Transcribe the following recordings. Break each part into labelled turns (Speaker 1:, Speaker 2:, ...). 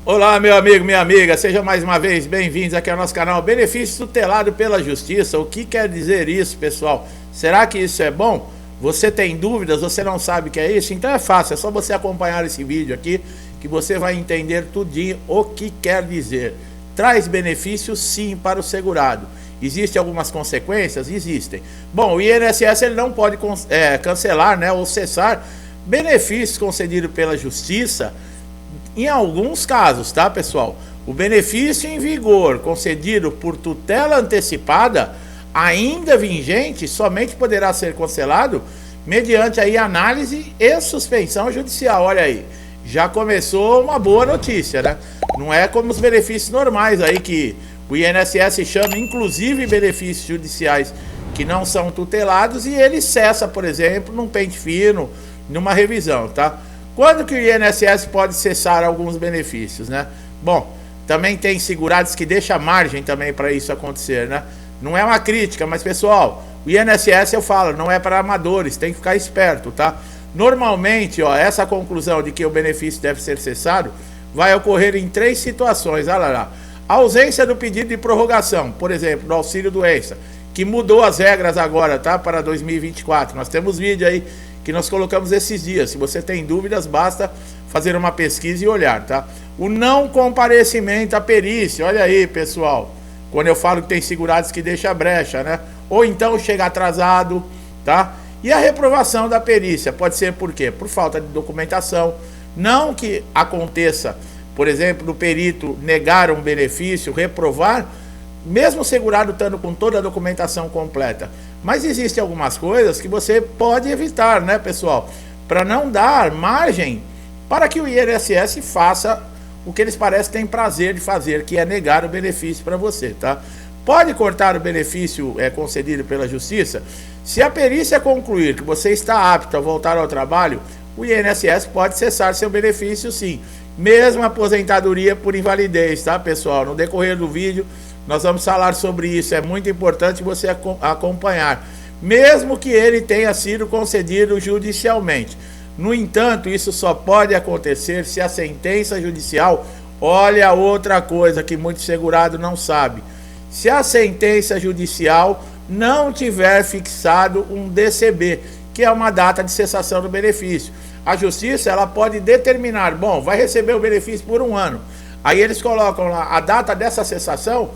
Speaker 1: Olá, meu amigo, minha amiga, sejam mais uma vez bem-vindos aqui ao nosso canal Benefício Tutelado pela Justiça. O que quer dizer isso, pessoal? Será que isso é bom? Você tem dúvidas? Você não sabe o que é isso? Então é fácil, é só você acompanhar esse vídeo aqui que você vai entender tudinho o que quer dizer. Traz benefícios sim para o segurado. Existem algumas consequências? Existem. Bom, o INSS ele não pode cancelar, né, ou cessar benefícios concedidos pela Justiça em alguns casos, tá, pessoal? O benefício em vigor concedido por tutela antecipada, ainda vigente, somente poderá ser cancelado mediante aí análise e suspensão judicial. Olha aí, já começou uma boa notícia, né? Não é como os benefícios normais aí que o INSS chama, inclusive benefícios judiciais que não são tutelados, e ele cessa, por exemplo, num pente fino, numa revisão, tá? Quando que o INSS pode cessar alguns benefícios, né? Bom, também tem segurados que deixam margem também para isso acontecer, né? Não é uma crítica, mas pessoal, o INSS eu falo, não é para amadores, tem que ficar esperto, tá? Normalmente, ó, essa conclusão de que o benefício deve ser cessado vai ocorrer em 3 situações, olha lá. A ausência do pedido de prorrogação, por exemplo, do auxílio-doença, que mudou as regras agora, tá? Para 2024, nós temos vídeo aí que nós colocamos esses dias. Se você tem dúvidas, basta fazer uma pesquisa e olhar, tá? O não comparecimento à perícia, olha aí, pessoal, quando eu falo que tem segurados que deixa brecha, né? Ou então chega atrasado, tá? E a reprovação da perícia, pode ser por quê? Por falta de documentação, não que aconteça, por exemplo, do perito negar um benefício, reprovar, mesmo o segurado estando com toda a documentação completa. Mas existem algumas coisas que você pode evitar, né, pessoal? Para não dar margem para que o INSS faça o que eles parecem ter prazer de fazer, que é negar o benefício para você, tá? Pode cortar o benefício concedido pela Justiça? Se a perícia concluir que você está apto a voltar ao trabalho, o INSS pode cessar seu benefício sim. Mesmo aposentadoria por invalidez, tá, pessoal? No decorrer do vídeo nós vamos falar sobre isso, é muito importante você acompanhar, mesmo que ele tenha sido concedido judicialmente. No entanto, isso só pode acontecer se a sentença judicial, olha outra coisa que muito segurado não sabe, se a sentença judicial não tiver fixado um DCB, que é uma data de cessação do benefício. A Justiça ela pode determinar, bom, vai receber o benefício por 1 ano, aí eles colocam lá a data dessa cessação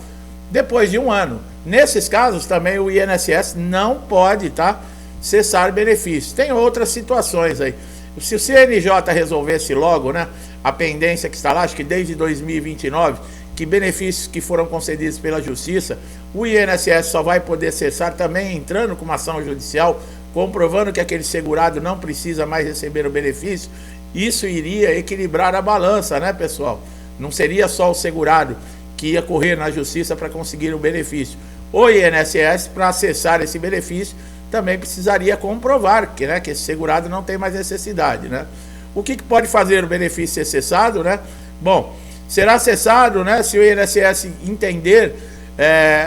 Speaker 1: depois de 1 ano. Nesses casos também o INSS não pode, tá, cessar benefícios. Tem outras situações aí. Se o CNJ resolvesse logo, né, a pendência que está lá, acho que desde 2029, que benefícios que foram concedidos pela Justiça, o INSS só vai poder cessar também entrando com uma ação judicial, comprovando que aquele segurado não precisa mais receber o benefício. Isso iria equilibrar a balança, né, pessoal? Não seria só o segurado que ia correr na Justiça para conseguir o benefício. O INSS, para acessar esse benefício, também precisaria comprovar que, né, que esse segurado não tem mais necessidade, né? O que pode fazer o benefício ser cessado, né? Bom, será cessado, né, se o INSS entender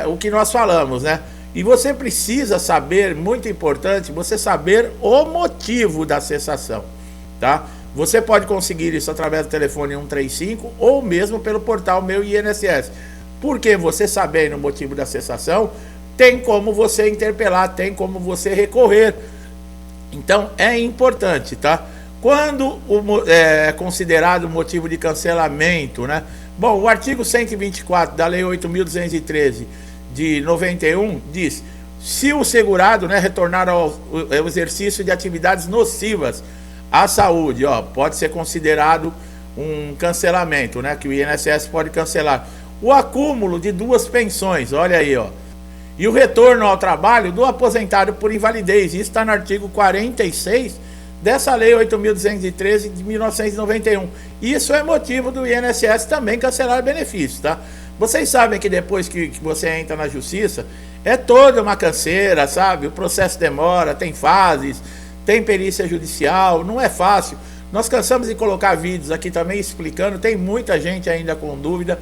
Speaker 1: o que nós falamos, né? E você precisa saber, muito importante, você saber o motivo da cessação, tá? Você pode conseguir isso através do telefone 135 ou mesmo pelo portal Meu INSS. Porque você sabendo o motivo da cessação, tem como você interpelar, tem como você recorrer. Então é importante, tá? Quando é considerado motivo de cancelamento, né? Bom, o artigo 124 da Lei 8.213 de 91 diz: se o segurado, né, retornar ao exercício de atividades nocivas à saúde, ó, pode ser considerado um cancelamento, né, que o INSS pode cancelar. O acúmulo de 2 pensões, olha aí, ó, e o retorno ao trabalho do aposentado por invalidez, isso está no artigo 46 dessa Lei 8.213 de 1991. Isso é motivo do INSS também cancelar benefícios, tá? Vocês sabem que depois que você entra na Justiça, é toda uma canseira, sabe? O processo demora, tem fases, tem perícia judicial, não é fácil. Nós cansamos de colocar vídeos aqui também explicando, tem muita gente ainda com dúvida.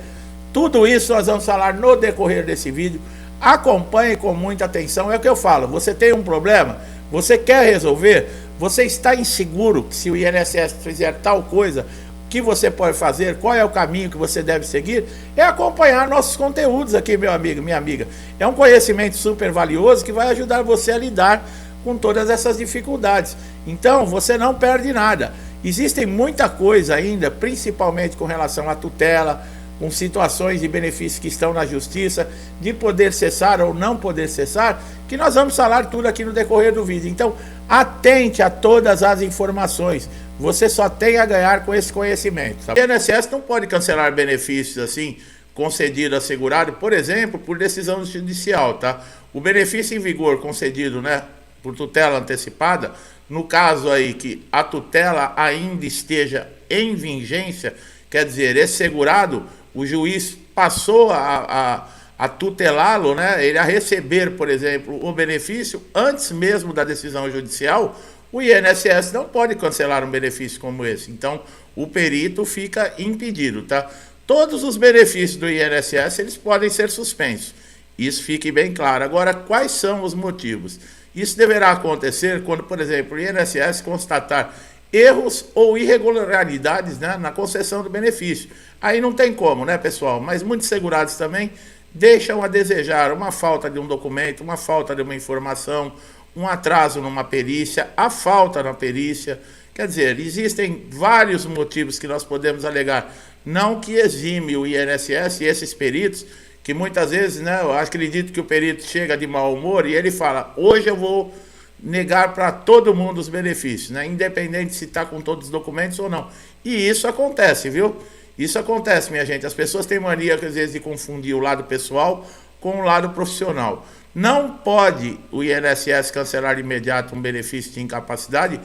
Speaker 1: Tudo isso nós vamos falar no decorrer desse vídeo. Acompanhe com muita atenção, é o que eu falo. Você tem um problema, você quer resolver, você está inseguro que se o INSS fizer tal coisa, que você pode fazer, qual é o caminho que você deve seguir, é acompanhar nossos conteúdos aqui, meu amigo, minha amiga. É um conhecimento super valioso que vai ajudar você a lidar com todas essas dificuldades. Então, você não perde nada. Existem muita coisa ainda, principalmente com relação à tutela, com situações e benefícios que estão na justiça, de poder cessar ou não poder cessar, que nós vamos falar tudo aqui no decorrer do vídeo. Então, atente a todas as informações. Você só tem a ganhar com esse conhecimento. Tá? O INSS não pode cancelar benefícios assim, concedido a segurado, por exemplo, por decisão judicial, tá? O benefício em vigor concedido, né, por tutela antecipada, no caso aí que a tutela ainda esteja em vigência, quer dizer, esse segurado, o juiz passou a tutelá-lo, né, ele a receber, por exemplo, o benefício antes mesmo da decisão judicial, o INSS não pode cancelar um benefício como esse. Então, o perito fica impedido, tá? Todos os benefícios do INSS, eles podem ser suspensos. Isso fique bem claro. Agora, quais são os motivos? Isso deverá acontecer quando, por exemplo, o INSS constatar erros ou irregularidades, né, na concessão do benefício. Aí não tem como, né, pessoal? Mas muitos segurados também deixam a desejar uma falta de um documento, uma falta de uma informação, um atraso numa perícia, a falta na perícia. Quer dizer, existem vários motivos que nós podemos alegar. Não que exime o INSS e esses peritos, que muitas vezes, né, eu acredito que o perito chega de mau humor e ele fala, hoje eu vou negar para todo mundo os benefícios, né? Independente se está com todos os documentos ou não. E isso acontece, viu? Isso acontece, minha gente. As pessoas têm mania, às vezes, de confundir o lado pessoal com o lado profissional. Não pode o INSS cancelar de imediato um benefício de incapacidade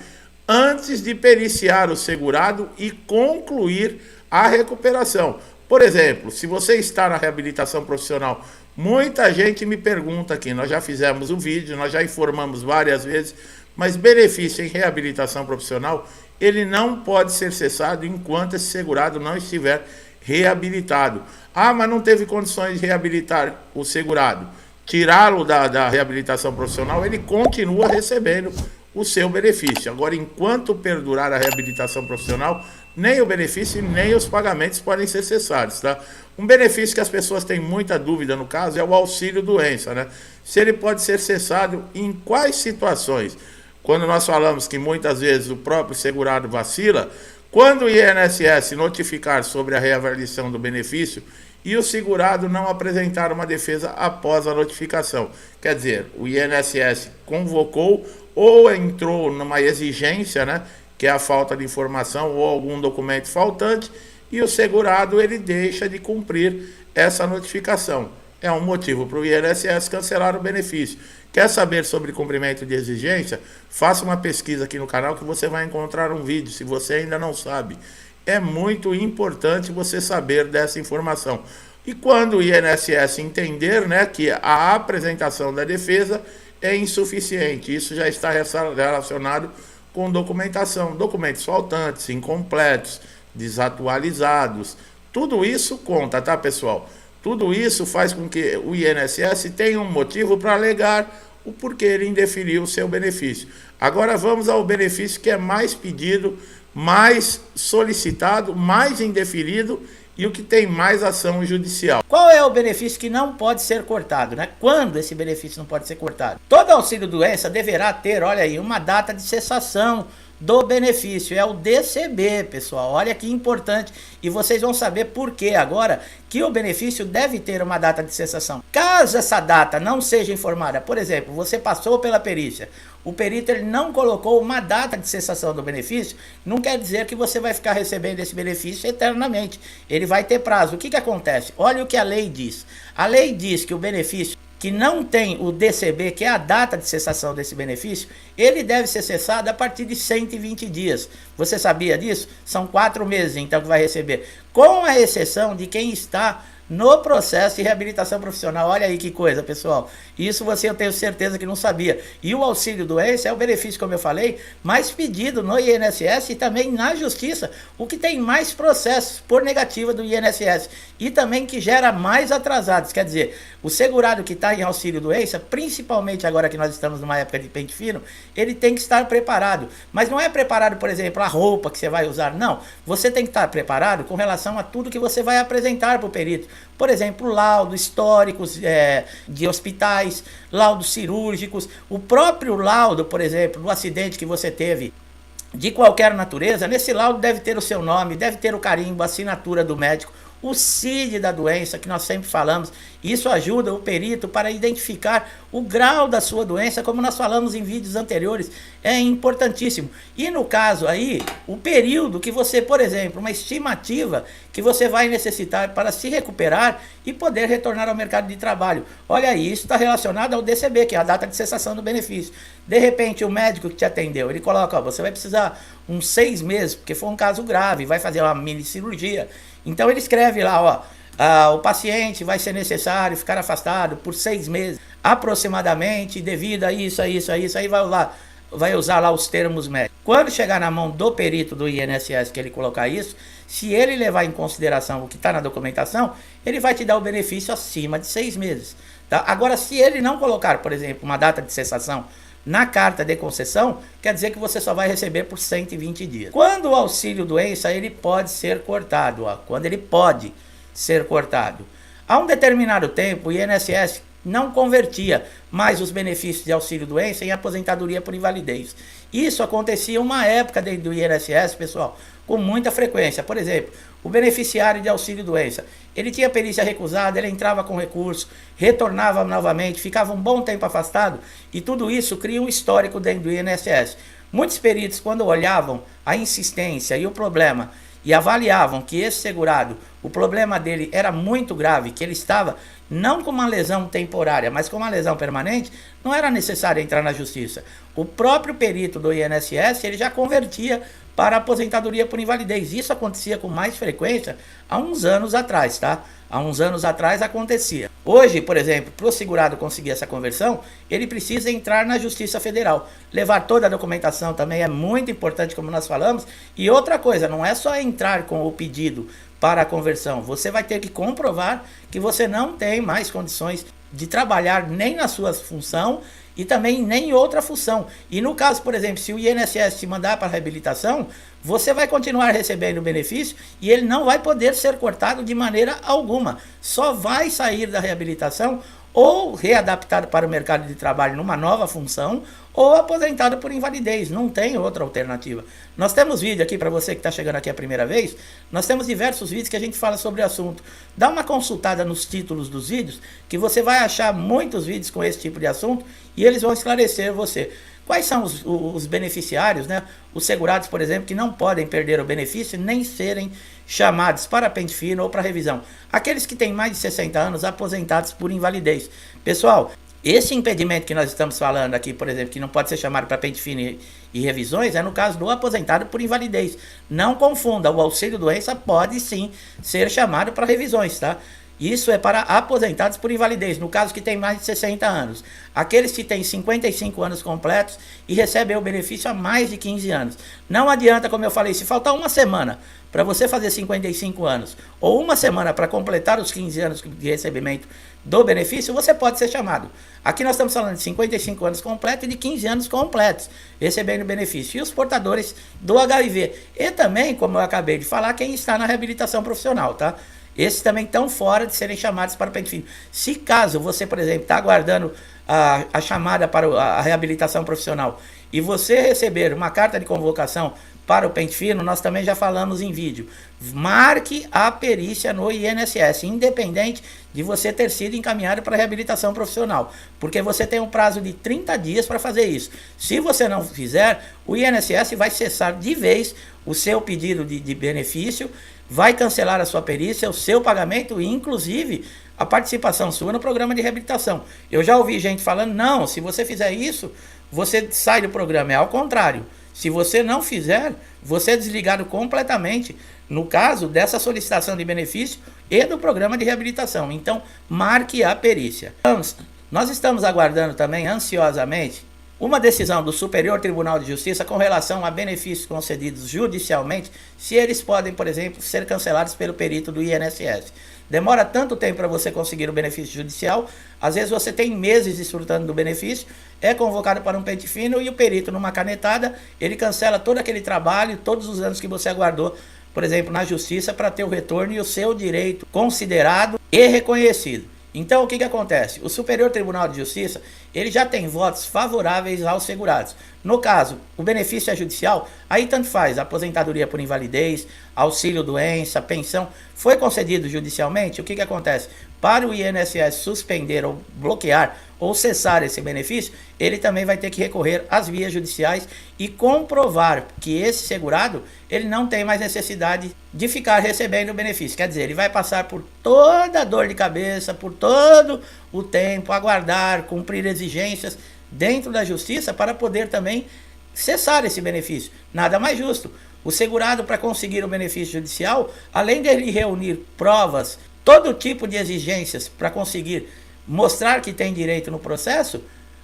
Speaker 1: antes de periciar o segurado e concluir a recuperação. Por exemplo, se você está na reabilitação profissional, muita gente me pergunta aqui, nós já fizemos um vídeo, nós já informamos várias vezes, mas benefício em reabilitação profissional, ele não pode ser cessado enquanto esse segurado não estiver reabilitado. Ah, mas não teve condições de reabilitar o segurado. Tirá-lo da reabilitação profissional, ele continua recebendo o seu benefício. Agora, enquanto perdurar a reabilitação profissional, nem o benefício nem os pagamentos podem ser cessados, tá? Um benefício que as pessoas têm muita dúvida no caso é o auxílio-doença, né? Se ele pode ser cessado em quais situações? Quando nós falamos que muitas vezes o próprio segurado vacila, quando o INSS notificar sobre a reavaliação do benefício e o segurado não apresentar uma defesa após a notificação. Quer dizer, o INSS convocou ou entrou numa exigência, né, que é a falta de informação ou algum documento faltante, e o segurado ele deixa de cumprir essa notificação. É um motivo para o INSS cancelar o benefício. Quer saber sobre cumprimento de exigência? Faça uma pesquisa aqui no canal que você vai encontrar um vídeo, se você ainda não sabe. É muito importante você saber dessa informação. E quando o INSS entender, né, que a apresentação da defesa é insuficiente, isso já está relacionado com documentação, documentos faltantes, incompletos, desatualizados, tudo isso conta, tá, pessoal? Tudo isso faz com que o INSS tenha um motivo para alegar o porquê ele indeferiu o seu benefício. Agora vamos ao benefício que é mais pedido, mais solicitado, mais indeferido e o que tem mais ação judicial.
Speaker 2: Qual é o benefício que não pode ser cortado, né? Quando esse benefício não pode ser cortado? Todo auxílio-doença deverá ter, olha aí, uma data de cessação do benefício, é o DCB, pessoal. Olha que importante, e vocês vão saber por que agora que o benefício deve ter uma data de cessação. Caso essa data não seja informada, por exemplo, você passou pela perícia, o perito ele não colocou uma data de cessação do benefício, não quer dizer que você vai ficar recebendo esse benefício eternamente. Ele vai ter prazo. O que acontece? Olha o que a lei diz. A lei diz que o benefício que não tem o DCB, que é a data de cessação desse benefício, ele deve ser cessado a partir de 120 dias. Você sabia disso? São 4 meses, então, que vai receber. Com a exceção de quem está no processo de reabilitação profissional. Olha aí que coisa, pessoal. Isso eu tenho certeza que não sabia. E o auxílio-doença é o benefício, como eu falei, mais pedido no INSS e também na Justiça, o que tem mais processos por negativa do INSS e também que gera mais atrasados. Quer dizer, o segurado que está em auxílio-doença, principalmente agora que nós estamos numa época de pente fino, ele tem que estar preparado. Mas não é preparado, por exemplo, a roupa que você vai usar, não. Você tem que estar preparado com relação a tudo que você vai apresentar para o perito. Por exemplo, laudos históricos de hospitais, laudos cirúrgicos, o próprio laudo, por exemplo, do acidente que você teve de qualquer natureza. Nesse laudo deve ter o seu nome, deve ter o carimbo, a assinatura do médico, o CID da doença, que nós sempre falamos. Isso ajuda o perito para identificar o grau da sua doença, como nós falamos em vídeos anteriores, é importantíssimo. E no caso aí, o período que você, por exemplo, uma estimativa que você vai necessitar para se recuperar e poder retornar ao mercado de trabalho. Olha aí, isso está relacionado ao DCB, que é a data de cessação do benefício. De repente, o médico que te atendeu, ele coloca, ó, você vai precisar uns 6 meses, porque foi um caso grave, vai fazer uma mini cirurgia. Então ele escreve lá, ó, o paciente vai ser necessário ficar afastado por 6 meses, aproximadamente, devido a isso, aí vai usar lá os termos médicos. Quando chegar na mão do perito do INSS que ele colocar isso, se ele levar em consideração o que está na documentação, ele vai te dar o benefício acima de 6 meses. Tá? Agora, se ele não colocar, por exemplo, uma data de cessação na carta de concessão, quer dizer que você só vai receber por 120 dias. Quando o auxílio doença, ele pode ser cortado, ó, quando ele pode ser cortado. Há um determinado tempo, o INSS não convertia mais os benefícios de auxílio doença em aposentadoria por invalidez. Isso acontecia uma época dentro do INSS, pessoal, com muita frequência. Por exemplo, o beneficiário de auxílio doença, ele tinha perícia recusada, ele entrava com recurso, retornava novamente, ficava um bom tempo afastado, e tudo isso cria um histórico dentro do INSS. Muitos peritos, quando olhavam a insistência e o problema e avaliavam que esse segurado, o problema dele era muito grave, que ele estava não com uma lesão temporária, mas com uma lesão permanente, não era necessário entrar na justiça. O próprio perito do INSS, ele já convertia para a aposentadoria por invalidez. Isso acontecia com mais frequência há uns anos atrás, tá? Há uns anos atrás acontecia. Hoje, por exemplo, para o segurado conseguir essa conversão, ele precisa entrar na Justiça Federal. Levar toda a documentação também é muito importante, como nós falamos. E outra coisa, não é só entrar com o pedido para a conversão. Você vai ter que comprovar que você não tem mais condições de trabalhar nem na sua função e também nem em outra função. E no caso, por exemplo, se o INSS te mandar para a reabilitação, você vai continuar recebendo o benefício e ele não vai poder ser cortado de maneira alguma. Só vai sair da reabilitação ou readaptado para o mercado de trabalho numa nova função, ou aposentado por invalidez. Não tem outra alternativa. Nós temos vídeo aqui, para você que está chegando aqui a primeira vez, nós temos diversos vídeos que a gente fala sobre o assunto. Dá uma consultada nos títulos dos vídeos, que você vai achar muitos vídeos com esse tipo de assunto, e eles vão esclarecer você. Quais são os beneficiários, né? Os segurados, por exemplo, que não podem perder o benefício nem serem chamados para pente fino ou para revisão. Aqueles que têm mais de 60 anos aposentados por invalidez. Pessoal, esse impedimento que nós estamos falando aqui, por exemplo, que não pode ser chamado para pente fino e revisões, é no caso do aposentado por invalidez. Não confunda, o auxílio doença pode sim ser chamado para revisões, tá? Isso é para aposentados por invalidez, no caso que tem mais de 60 anos. Aqueles que têm 55 anos completos e recebem o benefício há mais de 15 anos. Não adianta, como eu falei, se faltar uma semana para você fazer 55 anos, ou uma semana para completar os 15 anos de recebimento do benefício, você pode ser chamado. Aqui nós estamos falando de 55 anos completos e de 15 anos completos, recebendo o benefício. E os portadores do HIV. E também, como eu acabei de falar, quem está na reabilitação profissional, tá? Esses também estão fora de serem chamados para o pente fino. Se caso você, por exemplo, está aguardando a chamada para a reabilitação profissional e você receber uma carta de convocação para o pente fino, nós também já falamos em vídeo. Marque a perícia no INSS, independente de você ter sido encaminhado para a reabilitação profissional, porque você tem um prazo de 30 dias para fazer isso. Se você não fizer, o INSS vai cessar de vez o seu pedido de benefício, vai cancelar a sua perícia, o seu pagamento e, inclusive, a participação sua no programa de reabilitação. Eu já ouvi gente falando, não, se você fizer isso, você sai do programa. É ao contrário. Se você não fizer, você é desligado completamente no caso dessa solicitação de benefício e do programa de reabilitação. Então, marque a perícia. Nós estamos aguardando também ansiosamente uma decisão do Superior Tribunal de Justiça com relação a benefícios concedidos judicialmente, se eles podem, por exemplo, ser cancelados pelo perito do INSS. Demora tanto tempo para você conseguir o benefício judicial, às vezes você tem meses desfrutando do benefício, é convocado para um pente fino e o perito, numa canetada, ele cancela todo aquele trabalho, todos os anos que você aguardou, por exemplo, na justiça, para ter o retorno e o seu direito considerado e reconhecido. Então, o que acontece? O Superior Tribunal de Justiça, ele já tem votos favoráveis aos segurados. No caso, o benefício é judicial, aí tanto faz, aposentadoria por invalidez, auxílio doença, pensão, foi concedido judicialmente, o que acontece? Para o INSS suspender ou bloquear ou cessar esse benefício, ele também vai ter que recorrer às vias judiciais e comprovar que esse segurado, ele não tem mais necessidade de ficar recebendo o benefício. Quer dizer, ele vai passar por toda a dor de cabeça, por todo o tempo, aguardar, cumprir exigências dentro da justiça para poder também cessar esse benefício. Nada mais justo. O segurado, para conseguir o benefício judicial, além de ele reunir provas, todo tipo de exigências para conseguir mostrar que tem direito no processo,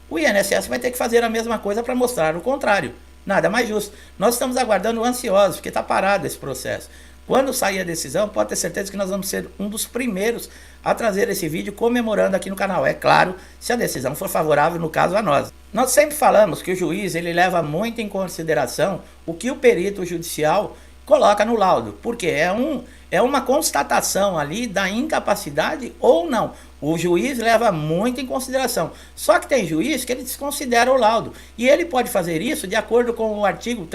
Speaker 2: o INSS vai ter que fazer a mesma coisa para mostrar o contrário. Nada mais justo. Nós estamos aguardando ansiosos, porque está parado esse processo. Quando sair a decisão, pode ter certeza que nós vamos ser um dos primeiros a trazer esse vídeo comemorando aqui no canal. É claro, se a decisão for favorável, no caso, a nós. Nós sempre falamos que o juiz ele leva muito em consideração o que o perito judicial coloca no laudo, porque é uma constatação ali da incapacidade ou não. O juiz leva muito em consideração. Só que tem juiz que ele desconsidera o laudo. E ele pode fazer isso de acordo com o artigo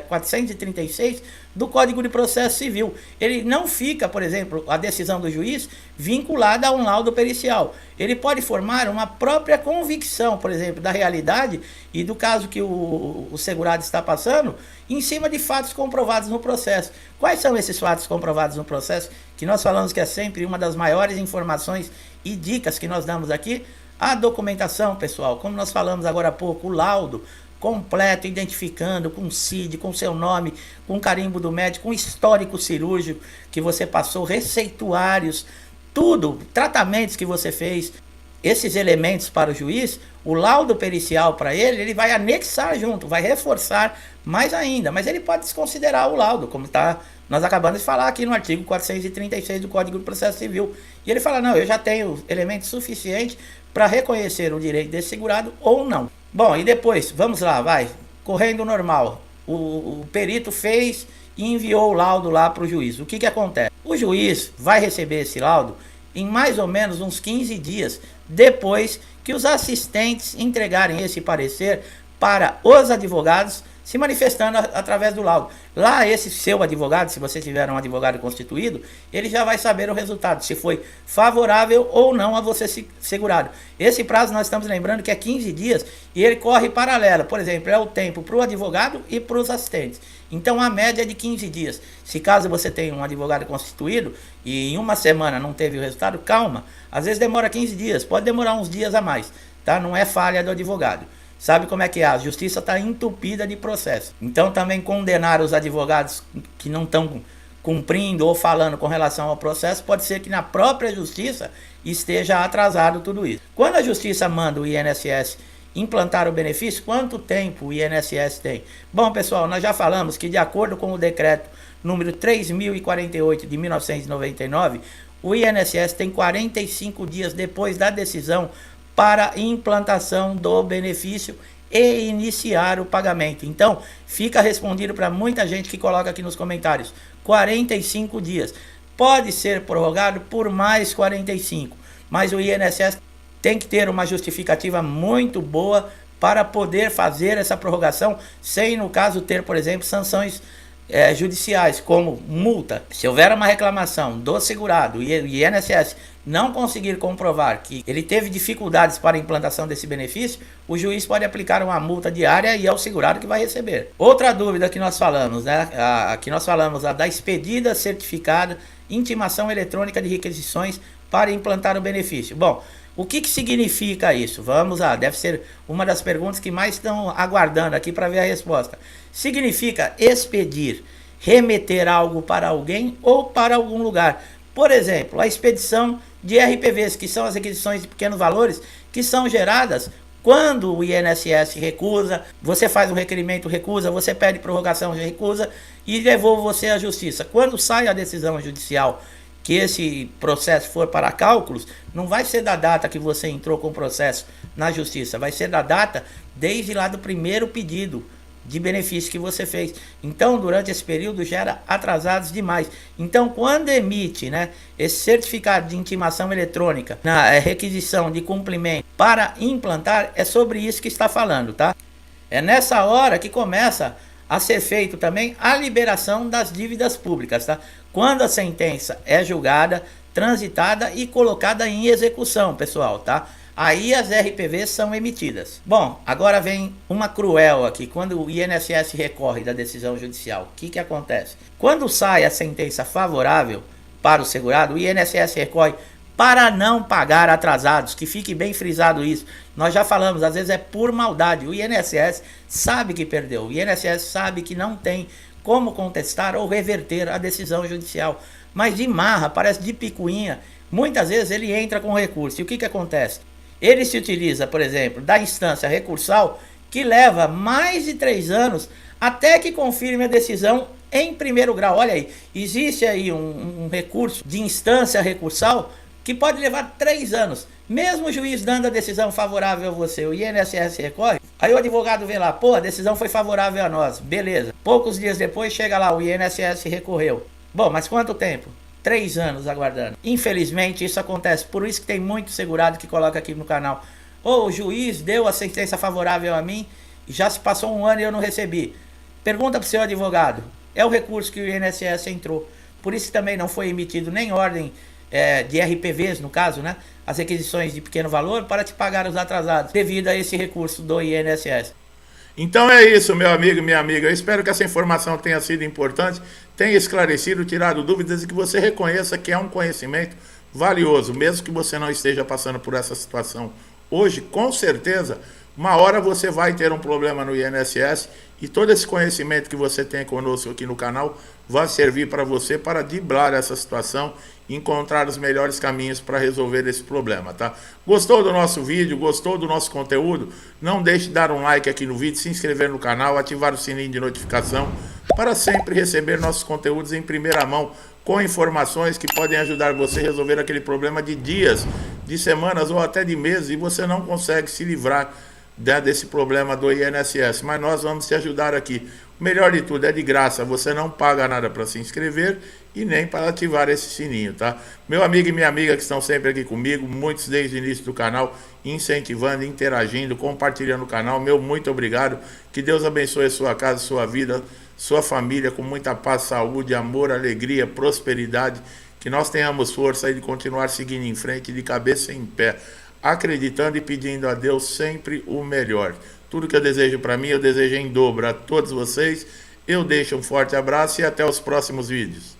Speaker 2: 436 do Código de Processo Civil. Ele não fica, por exemplo, a decisão do juiz vinculada a um laudo pericial. Ele pode formar uma própria convicção, por exemplo, da realidade e do caso que o segurado está passando, em cima de fatos comprovados no processo. Quais são esses fatos comprovados no processo? Que nós falamos que é sempre uma das maiores informações e dicas que nós damos aqui. A documentação, pessoal, como nós falamos agora há pouco, o laudo completo, identificando com CID, com seu nome, com carimbo do médico, com histórico cirúrgico que você passou, receituários, tudo, tratamentos que você fez, esses elementos para o juiz, o laudo pericial para ele vai anexar junto, vai reforçar mais ainda, mas ele pode desconsiderar o laudo, como nós acabamos de falar aqui no artigo 436 do Código de Processo Civil. E ele fala, não, eu já tenho elementos suficientes para reconhecer o direito desse segurado ou não. Bom, e depois, vamos lá, vai, correndo normal, o perito fez e enviou o laudo lá para o juiz. O que acontece? O juiz vai receber esse laudo em mais ou menos uns 15 dias depois que os assistentes entregarem esse parecer para os advogados, se manifestando através do laudo. Lá esse seu advogado, se você tiver um advogado constituído, ele já vai saber o resultado, se foi favorável ou não a você segurado. Esse prazo nós estamos lembrando que é 15 dias e ele corre paralelo. Por exemplo, é o tempo para o advogado e para os assistentes. Então a média é de 15 dias. Se caso você tem um advogado constituído e em uma semana não teve o resultado, calma. Às vezes demora 15 dias, pode demorar uns dias a mais, tá? Não é falha do advogado. Sabe como é que é? A justiça está entupida de processo. Então também condenar os advogados que não estão cumprindo ou falando com relação ao processo, pode ser que na própria justiça esteja atrasado tudo isso. Quando a justiça manda o INSS implantar o benefício, quanto tempo o INSS tem? Bom, pessoal, nós já falamos que de acordo com o decreto número 3048 de 1999, o INSS tem 45 dias depois da decisão para implantação do benefício e iniciar o pagamento. Então, fica respondido para muita gente que coloca aqui nos comentários, 45 dias. Pode ser prorrogado por mais 45, mas o INSS tem que ter uma justificativa muito boa para poder fazer essa prorrogação, sem, no caso, ter, por exemplo, sanções judiciais, como multa. Se houver uma reclamação do segurado e o INSS não conseguir comprovar que ele teve dificuldades para a implantação desse benefício, o juiz pode aplicar uma multa diária e é o segurado que vai receber. Outra dúvida que nós falamos, a da expedida certificada intimação eletrônica de requisições para implantar o benefício. Bom, o que significa isso? Vamos lá, deve ser uma das perguntas que mais estão aguardando aqui para ver a resposta. Significa expedir remeter algo para alguém ou para algum lugar. Por exemplo, a expedição de RPVs, que são as requisições de pequenos valores, que são geradas quando o INSS recusa, você faz um requerimento, recusa, você pede prorrogação, recusa e devolve você à justiça. Quando sai a decisão judicial que esse processo for para cálculos, não vai ser da data que você entrou com o processo na justiça, vai ser da data desde lá do primeiro pedido de benefício que você fez. Então, durante esse período, gera atrasados demais. Então, quando emite, né, esse certificado de intimação eletrônica na requisição de cumprimento para implantar, é sobre isso que está falando, tá? É nessa hora que começa a ser feito também a liberação das dívidas públicas, tá? Quando a sentença é julgada, transitada e colocada em execução, pessoal, tá? Aí as RPVs são emitidas. Bom, agora vem uma cruel aqui. Quando o INSS recorre da decisão judicial, o que acontece? Quando sai a sentença favorável para o segurado, o INSS recorre para não pagar atrasados, que fique bem frisado isso. Nós já falamos, às vezes é por maldade. O INSS sabe que perdeu, o INSS sabe que não tem como contestar ou reverter a decisão judicial. Mas de marra, parece de picuinha, muitas vezes ele entra com recurso. E o que acontece? Ele se utiliza, por exemplo, da instância recursal, que leva mais de 3 anos até que confirme a decisão em primeiro grau. Olha aí, existe aí um recurso de instância recursal que pode levar 3 anos. Mesmo o juiz dando a decisão favorável a você, o INSS recorre, aí o advogado vê lá, pô, a decisão foi favorável a nós, beleza. Poucos dias depois chega lá, o INSS recorreu. Bom, mas quanto tempo? 3 anos aguardando. Infelizmente isso acontece, por isso que tem muito segurado que coloca aqui no canal. O juiz deu a sentença favorável a mim, já se passou 1 ano e eu não recebi. Pergunta para o seu advogado, é o recurso que o INSS entrou. Por isso também não foi emitido nem ordem de RPVs, no caso, né? As requisições de pequeno valor para te pagar os atrasados, devido a esse recurso do INSS.
Speaker 1: Então é isso, meu amigo e minha amiga. Eu espero que essa informação tenha sido importante, tenha esclarecido, tirado dúvidas e que você reconheça que é um conhecimento valioso, mesmo que você não esteja passando por essa situação hoje. Com certeza, uma hora você vai ter um problema no INSS e todo esse conhecimento que você tem conosco aqui no canal vai servir para você para driblar essa situação e encontrar os melhores caminhos para resolver esse problema, tá? Gostou do nosso vídeo? Gostou do nosso conteúdo? Não deixe de dar um like aqui no vídeo, se inscrever no canal, ativar o sininho de notificação para sempre receber nossos conteúdos em primeira mão, com informações que podem ajudar você a resolver aquele problema de dias, de semanas ou até de meses e você não consegue se livrar desse problema do INSS, mas nós vamos te ajudar aqui. O melhor de tudo é de graça, você não paga nada para se inscrever e nem para ativar esse sininho, tá? Meu amigo e minha amiga que estão sempre aqui comigo, muitos desde o início do canal, incentivando, interagindo, compartilhando o canal, meu muito obrigado, que Deus abençoe a sua casa, sua vida, sua família, com muita paz, saúde, amor, alegria, prosperidade, que nós tenhamos força aí de continuar seguindo em frente, de cabeça em pé, acreditando e pedindo a Deus sempre o melhor. Tudo que eu desejo para mim, eu desejo em dobro a todos vocês. Eu deixo um forte abraço e até os próximos vídeos.